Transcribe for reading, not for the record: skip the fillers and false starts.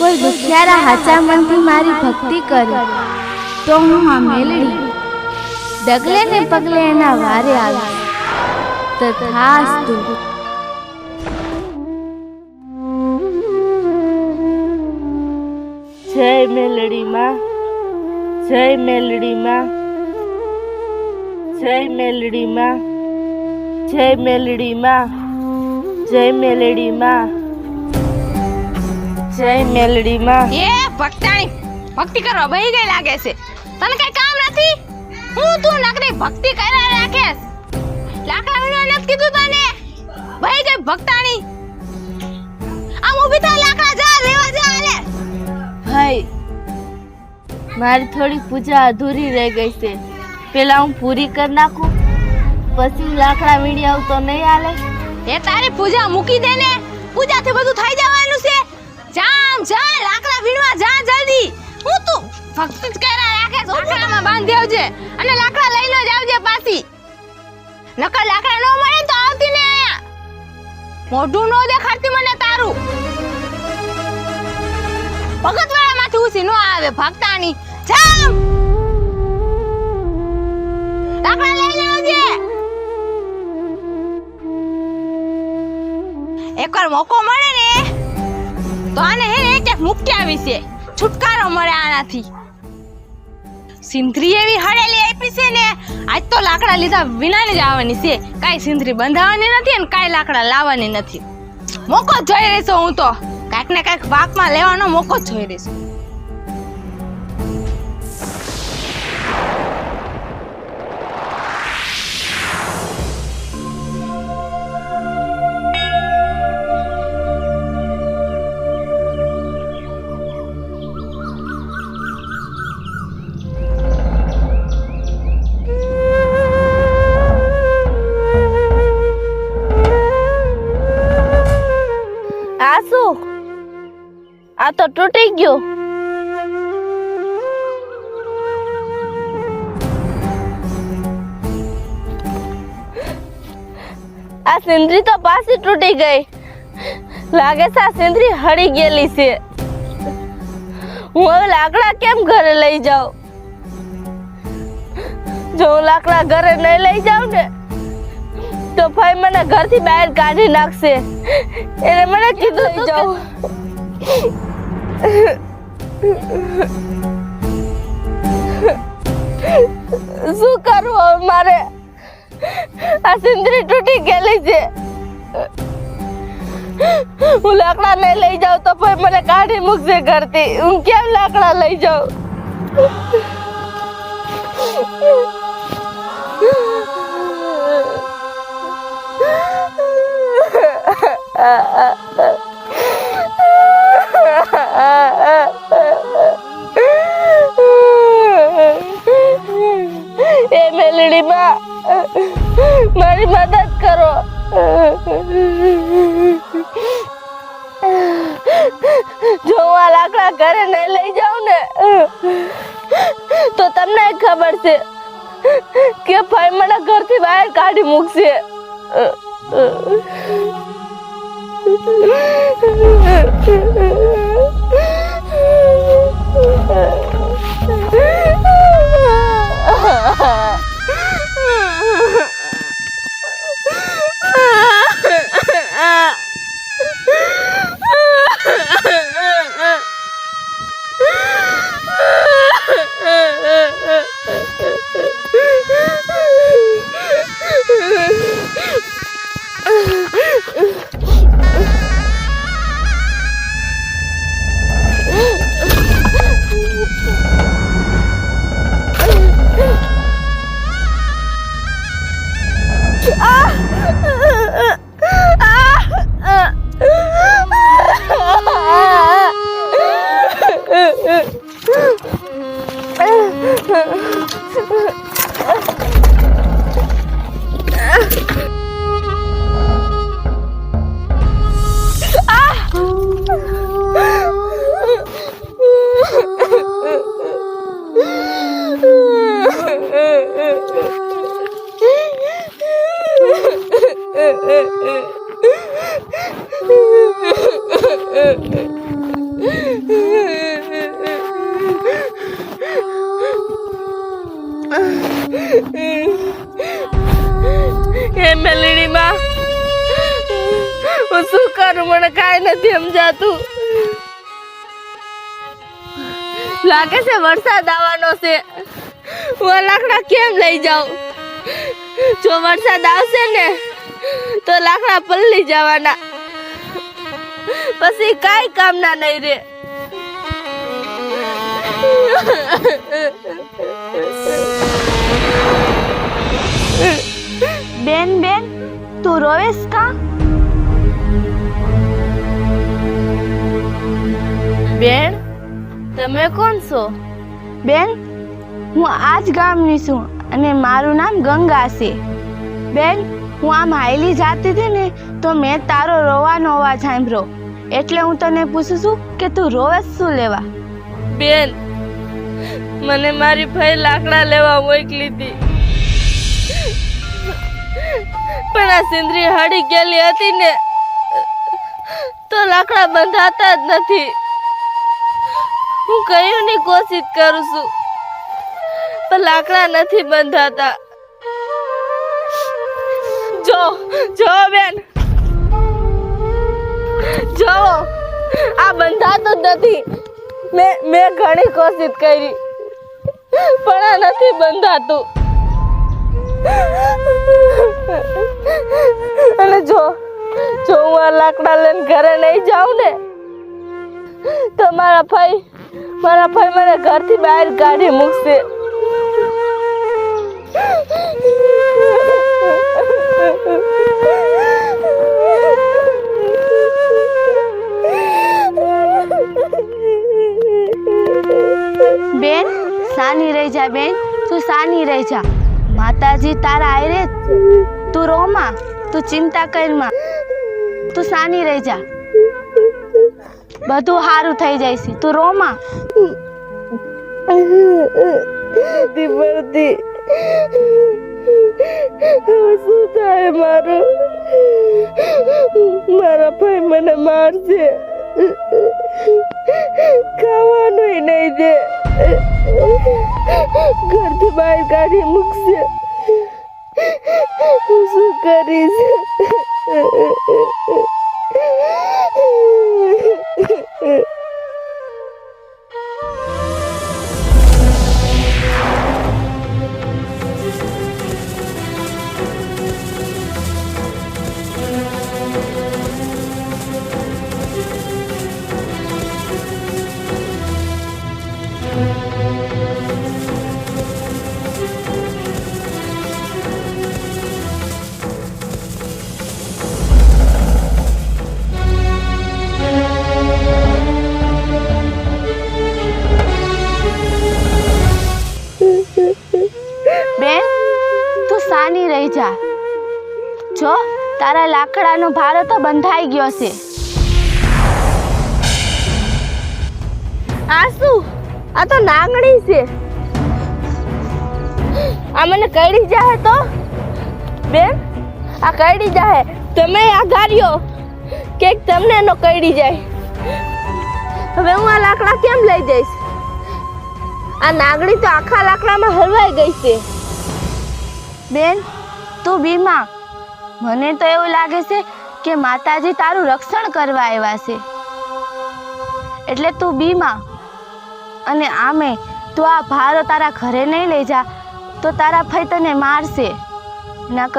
કોઈ દુખિયારા હાચા મનથી મારી ભક્તિ કરે તો હું આ મેલડી ડગલે ને પગલે એના વારે આવી તથાસ્તુ। જય મેલડી માં, જય મેલડી માં, જય મેલડી માં, જય મેલડી માં, જય મેલડી માં, જય મેલડી માં। એ ભક્તાણી ભક્તિ કરવા બેહી ગઈ લાગે છે, તને કઈ કામ નથી? હું તું નકરી ભક્તિ કર્યા રાખેસ? લાકડા વીણવા નથી કીધું તને? બેહી ગઈ ભક્તાણી। આમ ઊભી થા, લાકડા જા લેવા જા આલે। ભાઈ મારી થોડી પૂજા અધૂરી રહી ગઈ છે, પેલા હું પૂરી કરી નાખું પછી લાકડા વીણી આવું તો નહીં હાલે? એ તારી પૂજા મૂકી દે ને, પૂજાથી બધું થઈ જવાનું છે। જામ જા લાકડા વીણવા જા જલ્દી। હું તું ભક્તિ જ કર્યા રાખે, લાકડામાં બાંધી આવજે અને લાકડા લઈને જ આવજે પાછી, નકર લાકડા ન મળે તો આવતી ને આયા। મોઢું નો દેખાડતી મને તારું, ભગતવાળા માંથી ઉસી નો આવે ભક્તાની। જામ લાકડા લઈને આવજે। એકવાર મોકો મળે ને તો આને હે એક મુક્તિ આવી છે, છુટકારો મળે આનાથી। સિંધરી એવી હળેલી આપી છે ને, આજ તો લાકડા લીધા વિનાની જ આવવાની છે, કાઈ સિંધરી બંધાવાની નથી અને કાઈ લાકડા લાવવાની નથી। મોકો જ જોઈ રહીશું હું તો, કાઈક ને કાઈક વાકમાં લેવાનો મોકો જ જોઈ રહીશું। આ તો તૂટી ગયું। આ સિંદરી તો પાછી તૂટી ગઈ, લાગે છે આ સિંદરી હળી ગયેલી છે। હું હવે લાકડા કેમ ઘરે લઈ જાઉં? જો હું લાકડા ઘરે નહીં લઈ જાઉં ને તો ભાઈ મને ઘરથી બહાર કાઢી નાખશે, એને મને કીધું જાઉં। શું કરું હવે મારે? આ સિંદરી તૂટી ગયેલી છે, હું લાકડા નહીં લઈ જાઉં તો ભાઈ મને કાઢી મૂકશે ઘરથી। હું કેમ લાકડા લઈ જાઉં? એ મેલડી માં, મારી મદદ કરો। જો હું આ લાકડા ઘરે નહીં લઈ જાઉં ને તો તમને ખબર છે કે ભાઈ મને ઘરથી બહાર કાઢી મૂકશે। મેલડીમાં હું શું કરું? મને કાંઈ નથી સમજાતું. લાગે છે વરસાદ આવવાનો છે. હું આ લાકડા કેમ લઈ જાઉં? જો વરસાદ આવશે ને તો લાકડા પલળી જવાના, પછી કાંઈ કામના નહીં રે. બેન બેન તું રોવેશ કા? બેન તમે કોણ છો? બેન હું આ જ ગામની છું અને મારું નામ ગંગા છે. બેન હું આમ હાઈલી જાતી હતી ને તો મેં તારો રોવાનો અવાજ સાંભળ્યો, એટલે હું તને પૂછું છું કે તું રોવેશ શું લેવા? બેન મને મારી ભાઈ લાકડા લેવા મોકલી હતી, પણ આ સિંદરી હળી ગયેલી હતી ને તો લાકડા બંધાતા જ નથી. હું કયુંની કોશિશ કરું છું પણ લાકડા નથી બંધાતા. જો બેન જો આ બંધાતું જ નથી. મેં ઘણી કોશિશ કરી પણ આ નથી બંધાતું. અને જો હું આ લાકડા લઈને ઘરે નહીં જાઉં ને તો મારા ભાઈ મને ઘરથી બહાર કાઢી મૂકશે. બેન સાની રહી જા. બેન તું સાની રહી જા. માતાજી તારા આયરે જ. તું રોમાં, તું ચિંતા કરમાં, તું સાની રહી જા. બધું સારું થઈ જાય છે. તું રોમાં. નથી પડતી. શું થાય મારું? મારા ભાઈ મને મારશે, ખાવાનું નહીં દે, ઘરથી બહાર કાઢી મૂકશે. હું શું કરીશ? બેન તું સાની રહી જા. જો તારા લાકડાનો ભારો તો બંધાઈ ગયો છે. આ શું? આ તો નાગણી છે. આ મને કઈડી જાહે તો? બેન આ કઈડી જાહે. તમે આઘાર્યો કે તમને નો કઈડી જાય. હવે હું આ લાકડા કેમ લઈ જઈશ? આ નાગણી તો આખા લાકડામાં હલવાઈ ગઈ છે. બેન તું બીમા. મને તો એવું લાગે છે કે માતાજી તારું રક્ષણ કરવા આવ્યા છે, એટલે તું બીમા. અને આમે તું આ ભારો તારા ઘરે નહીં લઈ જા તો તારા ભાઈ તને મારશે. ના